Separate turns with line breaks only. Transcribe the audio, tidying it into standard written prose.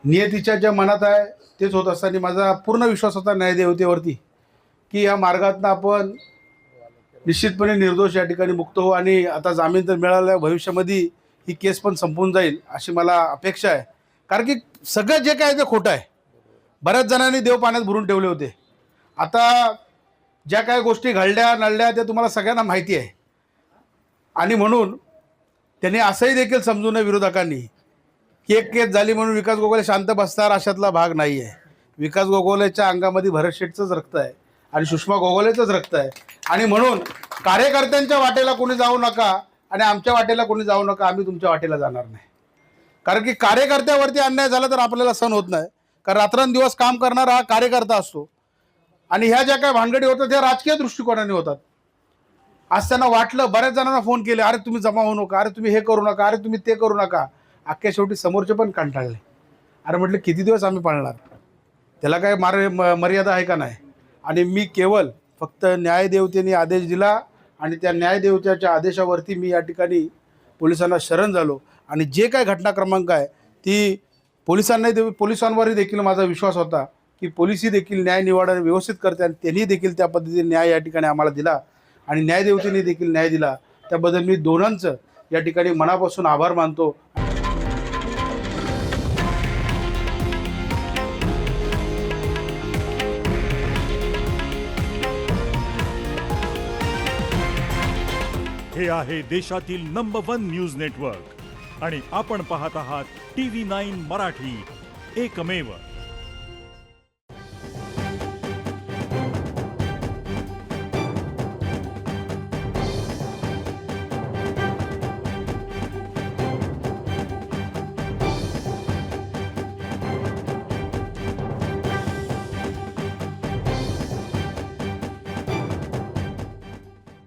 नियतीच्या ज्या मनात आहे तेच होत असताना माझा पूर्ण विश्वास होता न्यायदेवतेवरती की या मार्गातनं आपण निश्चितपणे निर्दोष या ठिकाणी मुक्त हो आणि आता जामीन तर मिळाला, भविष्यामध्ये ही केस पण संपून जाईल अशी मला अपेक्षा आहे. कारण की सगळं जे काय ते खोटं आहे. बऱ्याच जणांनी देव पाण्यात भरून ठेवले होते. आता ज्या काही गोष्टी घडल्या नडल्या त्या तुम्हाला सगळ्यांना माहिती आहे. आणि म्हणून त्यांनी असंही देखील समजू नये विरोधकांनी की एक केस झाली म्हणून विकास गोगोले शांत बसणार अशातला भाग नाही आहे. विकास गोगोलेच्या अंगामध्ये भरत शेठचंच रक्त आहे आणि सुषमा गोगोलेचंच रक्त आहे. आणि म्हणून कार्यकर्त्यांच्या वाटेला कोणी जाऊ नका आणि आमच्या वाटेला कोणी जाऊ नका. आम्ही तुमच्या वाटेला जाणार नाही. कारण की कार्यकर्त्यावरती अन्याय झाला तर आपल्याला सहन होत नाही. कारण रात्रंदिवस काम करणारा हा कार्यकर्ता असतो आणि ह्या ज्या काही भानगडी होतात त्या राजकीय दृष्टिकोनाने होतात. आज त्यांना वाटलं, बऱ्याच जणांना फोन केले, अरे तुम्ही जमा होऊ नका, अरे तुम्ही हे करू नका, अरे तुम्ही ते करू नका. अख्ख्या शेवटी समोरचे पण कंटाळले. अरे म्हटलं किती दिवस आम्ही पाळणार, त्याला काय मर्यादा आहे का नाही. आणि मी केवळ फक्त न्यायदेवतेने आदेश दिला आणि त्या न्यायदेवतेच्या आदेशावरती मी या ठिकाणी पोलिसांना शरण झालो. आणि जे काय घटना क्रमांक आहे ती पोलिसांवरही देखील माझा विश्वास होता की पोलिसही देखील न्याय निवाडा व्यवस्थित करते आणि त्यांनी देखील त्या पद्धतीने न्याय या ठिकाणी आम्हाला दिला आणि न्यायदेवतेने देखील न्याय दिला. त्याबद्दल मी दोघांचं या ठिकाणी मनापासून आभार मानतो.
हे आहे देशातील नंबर 1 न्यूज नेटवर्क आणि आपण पाहत आहात TV9 मराठी, एकमेव.